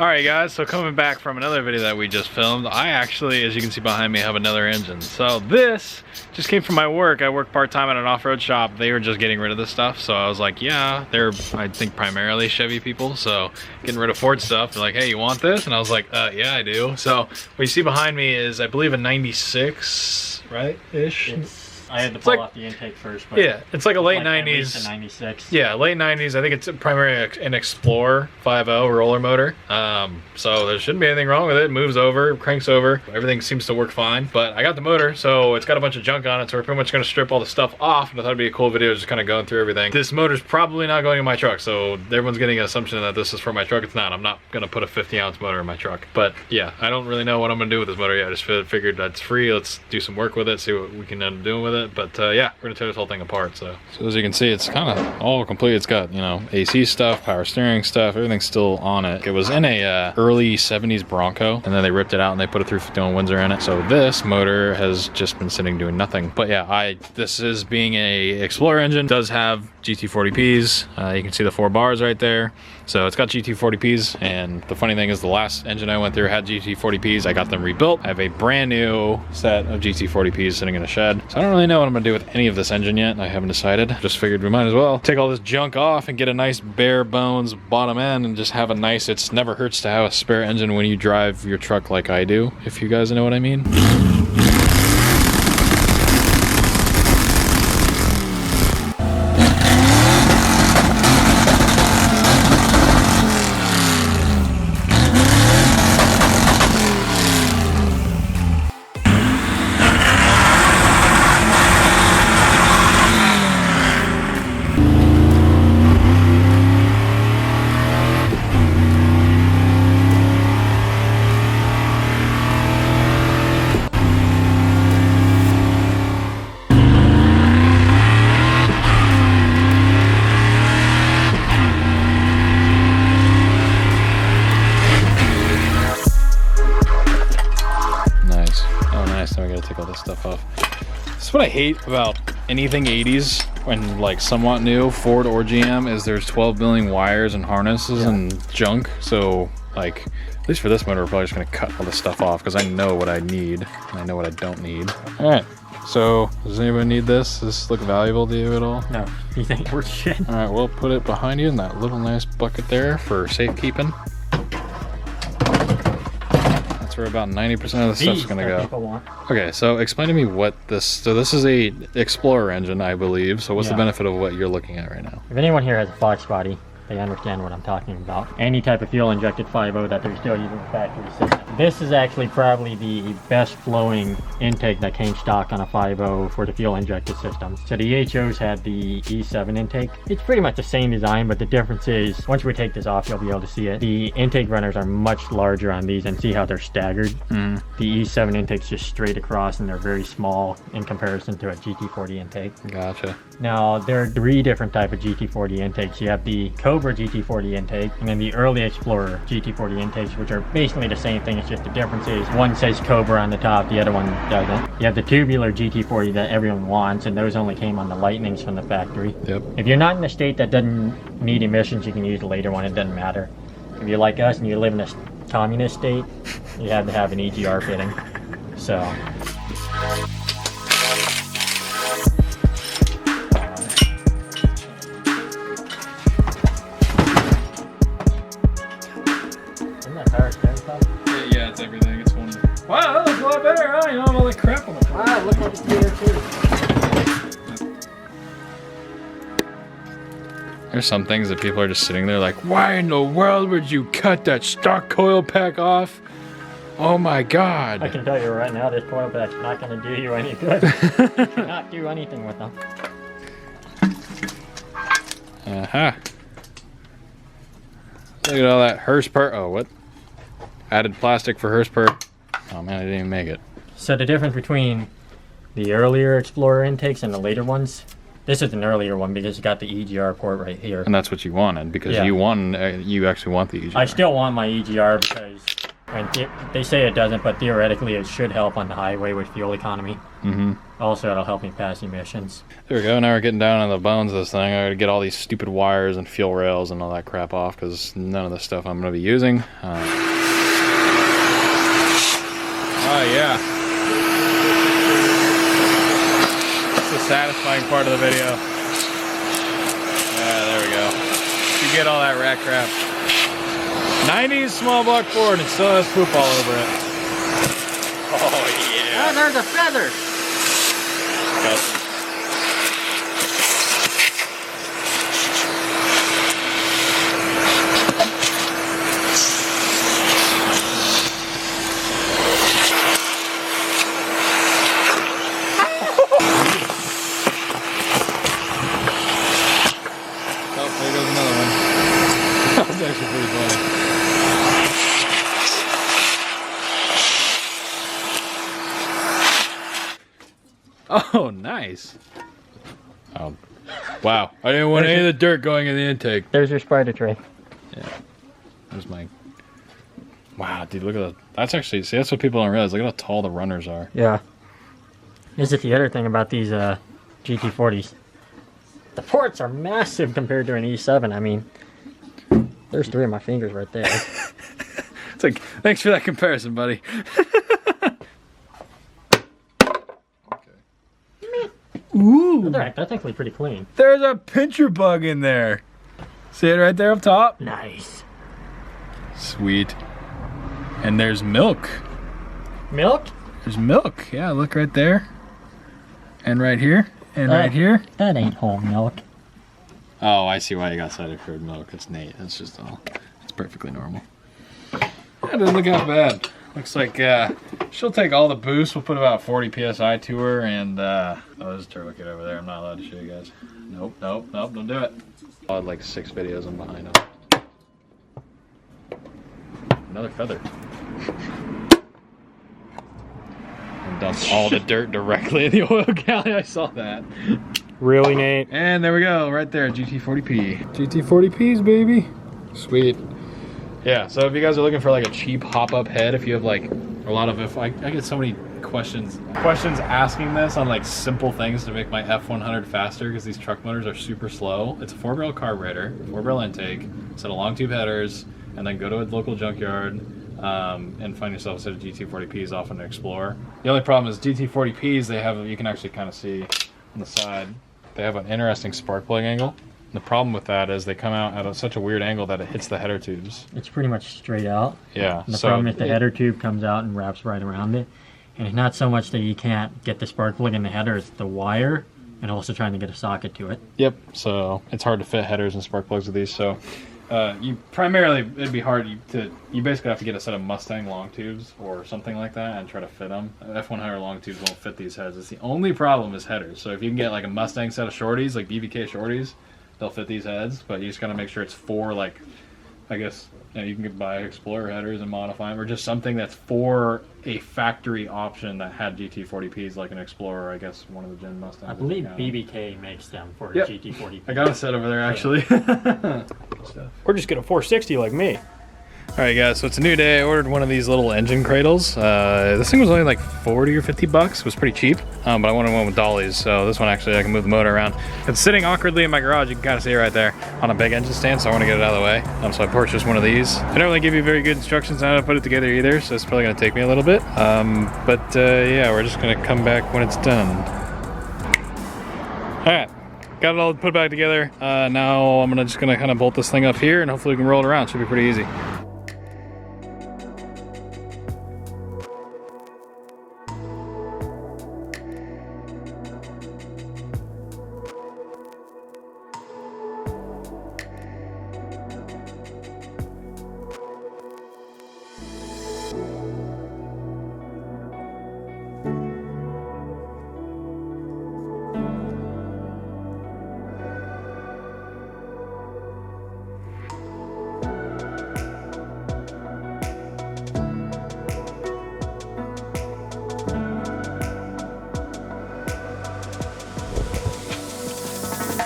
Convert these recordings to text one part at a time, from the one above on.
Alright guys, so coming back from another video that we just filmed, I actually, as you can see behind me, have another engine. So this just came from my work. I work part-time at an off-road shop. They were just getting rid of this stuff, so I was like, yeah, they're, I think, primarily Chevy people, so getting rid of Ford stuff. They're like, hey, you want this? And I was like, yeah, I do. So what you see behind me is, I believe, a 96, right? Ish? I had to pull off the intake first, but yeah, it's like a late like 90s. A 96. Yeah, late 90s. I think it's primarily an Explorer 5.0 roller motor. So there shouldn't be anything wrong with it. It moves over, cranks over. Everything seems to work fine. But I got the motor, so it's got a bunch of junk on it. So we're pretty much going to strip all the stuff off. And I thought it'd be a cool video just kind of going through everything. This motor's probably not going in my truck. So everyone's getting an assumption that this is for my truck. It's not. I'm not going to put a 50-ounce motor in my truck. But yeah, I don't really know what I'm going to do with this motor yet. I just figured that's free. Let's do some work with it, see what we can end up doing with it. But yeah. We're gonna tear this whole thing apart. So as you can see, it's kind of all complete. It's got, you know, AC stuff, power steering stuff, everything's still on it. It was in a early 70s Bronco, and then they ripped it out and they put a 351 Windsor in it. So this motor has just been sitting doing nothing. But yeah, this is being a Explorer engine, does have GT40Ps. You can see the 4 bars right there. So it's got GT40Ps, and the funny thing is the last engine I went through had GT40Ps. I got them rebuilt. I have a brand new set of GT40Ps sitting in a shed. So I don't really know what I'm gonna do with any of this engine yet. I haven't decided. Just figured we might as well take all this junk off and get a nice bare bones bottom end and just have a nice, it's never hurts to have a spare engine when you drive your truck like I do, if you guys know what I mean. Now we gotta take all this stuff off. This is what I hate about anything 80s and like somewhat new, Ford or GM, is there's 12 million wires and harnesses and junk. So like, at least for this motor, we're probably just gonna cut all this stuff off because I know what I need and I know what I don't need. All right, so does anyone need this? Does this look valuable to you at all? No, you think it's worth shit? All right, we'll put it behind you in that little nice bucket there for safekeeping. That's where about 90% of the stuff's gonna go. Okay, so explain to me what this, so this is a Explorer engine, I believe. So what's the benefit of what you're looking at right now? If anyone here has a Fox body, they understand what I'm talking about. Any type of fuel injected 5.0 that they're still using the factory system. This is actually probably the best flowing intake that came stock on a 5.0 for the fuel injected system. So the EHOs had the E7 intake. It's pretty much the same design, but the difference is, once we take this off, you'll be able to see it. The intake runners are much larger on these, and see how they're staggered. The E7 intake's just straight across, and they're very small in comparison to a GT40 intake. Gotcha. Now, there are 3 different types of GT40 intakes. You have the Cobra GT40 intake, and then the early Explorer GT40 intakes, which are basically the same thing. It's just the difference is one says Cobra on the top, the other one doesn't. You have the tubular GT40 that everyone wants, and those only came on the Lightnings from the factory. Yep. If you're not in a state that doesn't need emissions, you can use the later one. It doesn't matter. If you're like us and you live in a communist state, you have to have an EGR fitting. So. Yeah, it's everything. It's one. Wow, that looks a lot better, huh? You don't have all that crap on the front. Wow, look like it's there too. There's some things that people are just sitting there like, why in the world would you cut that stock coil pack off? Oh my God. I can tell you right now, this coil pack's not going to do you any good. You cannot do anything with them. Look at all that Hearst part. Oh, what? Added plastic for Hearst part. Oh man, I didn't even make it. So the difference between the earlier Explorer intakes and the later ones, this is an earlier one because it's got the EGR port right here. And that's what you wanted, because you actually want the EGR. I still want my EGR because And they say it doesn't, but theoretically it should help on the highway with fuel economy. Mm-hmm. Also, it'll help me pass emissions. There we go. Now we're getting down on the bones of this thing. I gotta get all these stupid wires and fuel rails and all that crap off because none of the stuff I'm gonna be using. Oh yeah. It's the satisfying part of the video. Yeah, there we go. You get all that rat crap. 90s small block Ford and still has poop all over it. Oh yeah. Oh, there's a feather. Disgusting. Oh, there goes another one. That was actually pretty funny. Oh, nice. Oh, wow. I didn't want any of the dirt going in the intake. There's your spider tray. Yeah. There's my... Wow, dude, look at that. That's actually... See, that's what people don't realize. Look at how tall the runners are. Yeah. This is the other thing about these GT40s. The ports are massive compared to an E7. I mean, there's 3 of my fingers right there. It's like, thanks for that comparison, buddy. Ooh. They're technically pretty clean. There's a pincher bug in there. See it right there up top? Nice. Sweet. And there's milk. Milk? There's milk. Yeah, look right there. And right here. And right here. That ain't whole milk. Oh, I see why you got cider cured milk. It's Nate. That's just all. It's perfectly normal. That doesn't look that bad. Looks like she'll take all the boost. We'll put about 40 PSI to her, and oh, there's a turbo kit over there. I'm not allowed to show you guys. Nope, nope, nope, don't do it. I had like 6 videos I'm behind on. Another feather. And dumped all the dirt directly in the oil galley. I saw that. Really, Nate? And there we go, right there, GT40P. GT40Ps, baby. Sweet. Yeah, so if you guys are looking for like a cheap hop-up head, if you have like a lot of, I get so many questions asking this on like simple things to make my F100 faster because these truck motors are super slow. It's a 4-barrel carburetor, 4-barrel intake, set of long tube headers, and then go to a local junkyard and find yourself a set of GT40Ps off an Explorer. The only problem is GT40Ps, they have, you can actually kind of see on the side, they have an interesting spark plug angle. The problem with that is they come out at such a weird angle that it hits the header tubes. It's pretty much straight out. Yeah. And the problem is the header tube comes out and wraps right around it. And it's not so much that you can't get the spark plug in the header, it's the wire and also trying to get a socket to it. Yep, so it's hard to fit headers and spark plugs with these. So you primarily, it'd be hard you basically have to get a set of Mustang long tubes or something like that and try to fit them. F100 long tubes won't fit these heads. It's the only problem is headers. So if you can get like a Mustang set of shorties, like BVK shorties, they'll fit these heads, but you just gotta make sure it's for, like, I guess, you can buy Explorer headers and modify them, or just something that's for a factory option that had GT40Ps, like an Explorer, I guess one of the Gen Mustangs. I believe BBK makes them for GT40P. I got a set over there, actually. Or just get a 460 like me. Alright guys, so it's a new day. I ordered one of these little engine cradles. This thing was only like 40 or 50 bucks. It was pretty cheap, but I wanted one with dollies, so this one actually I can move the motor around. It's sitting awkwardly in my garage, you can kind of see it right there, on a big engine stand, so I want to get it out of the way. So I purchased one of these. They don't really give you very good instructions on how to put it together either, so it's probably going to take me a little bit. Yeah, we're just going to come back when it's done. Alright, got it all put back together. Now I'm just going to kind of bolt this thing up here, and hopefully we can roll it around. Should be pretty easy.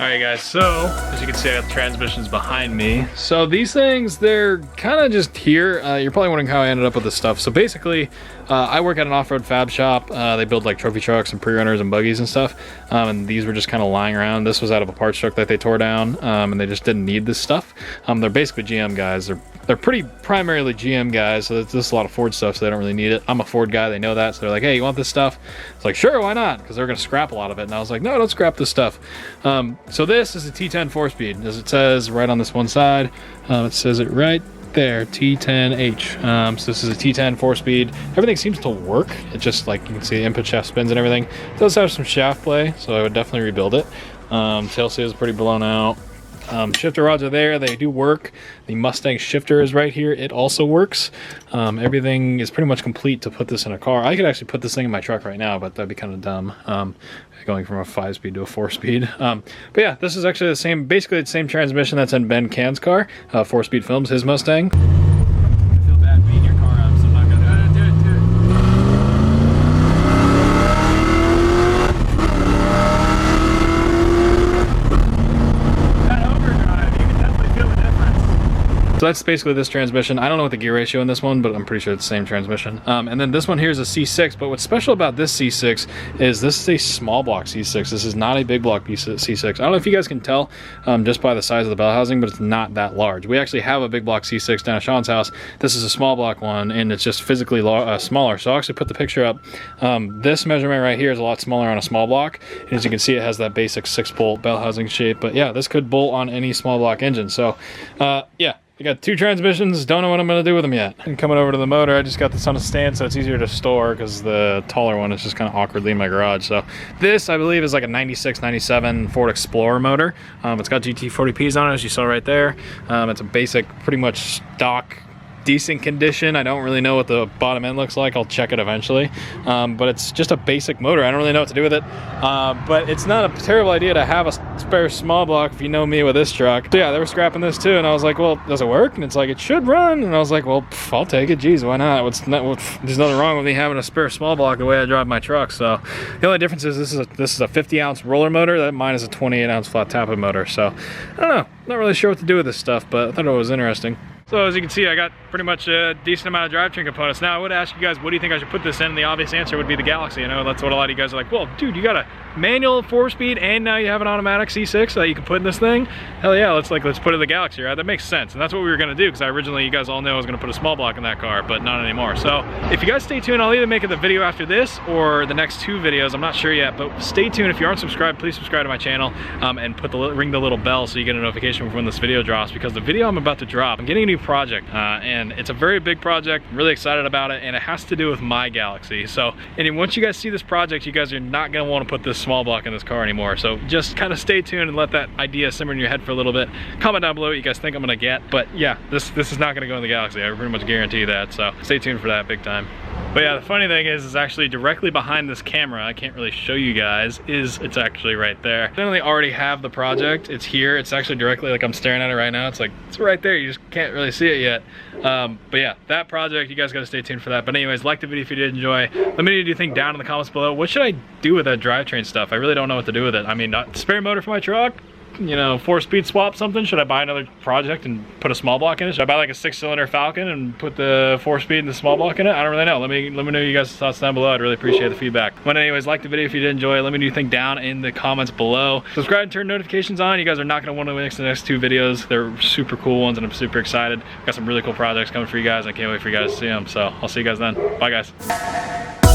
Alright guys, so as you can see I got the transmissions behind me. So these things, they're kind of just here. You're probably wondering how I ended up with this stuff. So basically, I work at an off-road fab shop. They build like trophy trucks and pre-runners and buggies and stuff. And these were just kind of lying around. This was out of a parts truck that they tore down, and they just didn't need this stuff. They're basically GM guys. They're pretty primarily GM guys, so there's just a lot of Ford stuff, so they don't really need it. I'm a Ford guy, they know that, so they're like, hey, you want this stuff? It's like, sure, why not? Because they're gonna scrap a lot of it. And I was like, no, don't scrap this stuff. So this is a T10 4-speed, as it says right on this one side. It says it right there, T10H. So this is a T10 4-speed. Everything seems to work. It just, like, you can see the input shaft spins and everything. It does have some shaft play, so I would definitely rebuild it. Tail seal is pretty blown out. Shifter rods are there, they do work. The Mustang shifter is right here, it also works. Everything is pretty much complete to put this in a car. I could actually put this thing in my truck right now, but that'd be kind of dumb. Going from a 5-speed to a 4-speed. But yeah, this is actually the same, basically the same transmission that's in Ben Can's car. 4-speed Films, his Mustang. I feel bad beating your car up, so I'm not gonna do it. So that's basically this transmission. I don't know what the gear ratio in this one, but I'm pretty sure it's the same transmission. And then this one here is a C6, but what's special about this C6 is this is a small block C6. This is not a big block C6. I don't know if you guys can tell just by the size of the bell housing, but it's not that large. We actually have a big block C6 down at Sean's house. This is a small block one, and it's just physically smaller. So I'll actually put the picture up. This measurement right here is a lot smaller on a small block. And as you can see, it has that basic 6-bolt bell housing shape. But yeah, this could bolt on any small block engine. So yeah. I got 2 transmissions, don't know what I'm gonna do with them yet. And coming over to the motor, I just got this on a stand so it's easier to store because the taller one is just kind of awkwardly in my garage. So this, I believe, is like a 96, 97 Ford Explorer motor. It's got GT40Ps on it, as you saw right there. It's a basic, pretty much stock, decent condition. I don't really know what the bottom end looks like. I'll check it eventually. But it's just a basic motor. I don't really know what to do with it. But it's not a terrible idea to have a spare small block if you know me with this truck. So yeah, they were scrapping this too, and I was like, well, does it work? And it's like, it should run. And I was like, well, I'll take it. Geez, why not? There's nothing wrong with me having a spare small block the way I drive my truck. So the only difference is this is a 50-ounce roller motor. That mine is a 28-ounce flat tappet motor. So I don't know. Not really sure what to do with this stuff, but I thought it was interesting. So as you can see, I got pretty much a decent amount of drivetrain components. Now I would ask you guys, what do you think I should put this in? And the obvious answer would be the Galaxy. I know that's what a lot of you guys are like, well, dude, you got a manual 4-speed and now you have an automatic C6 that you can put in this thing? Hell yeah, let's put it in the Galaxy, right? That makes sense. And that's what we were gonna do, because originally, you guys all know I was gonna put a small block in that car, but not anymore. So if you guys stay tuned, I'll either make it the video after this or the next 2 videos. I'm not sure yet, but stay tuned. If you aren't subscribed, please subscribe to my channel and ring the little bell so you get a notification when this video drops, because the video I'm about to drop, I'm getting a new project. And it's a very big project. I'm really excited about it, and it has to do with my Galaxy. So, and once you guys see this project, you guys are not gonna want to put this small block in this car anymore. So just kind of stay tuned and let that idea simmer in your head for a little bit. Comment down below what you guys think I'm gonna get. But yeah, this is not gonna go in the Galaxy. I pretty much guarantee that. So stay tuned for that big time. But yeah, the funny thing is actually directly behind this camera, I can't really show you guys, it's actually right there. I definitely already have the project. It's here. It's actually directly, like I'm staring at it right now. It's like, it's right there. You just can't really see it yet. But yeah, that project, you guys gotta stay tuned for that. But anyways, like the video if you did enjoy. Let me know what you think down in the comments below. What should I do with that drivetrain stuff? I really don't know what to do with it. I mean, spare motor for my truck? You know, 4-speed swap something? Should I buy another project and put a small block in it? Should I buy like a 6-cylinder Falcon and put the 4-speed and the small block in it? I don't really know. Let me know you guys' thoughts down below. I'd really appreciate the feedback. But anyways, like the video if you did enjoy. Let me know what you think down in the comments below. Subscribe and turn notifications on. You guys are not going to want to miss the next 2 videos. They're super cool ones and I'm super excited. Got some really cool projects coming for you guys. I can't wait for you guys to see them. So I'll see you guys then. Bye guys.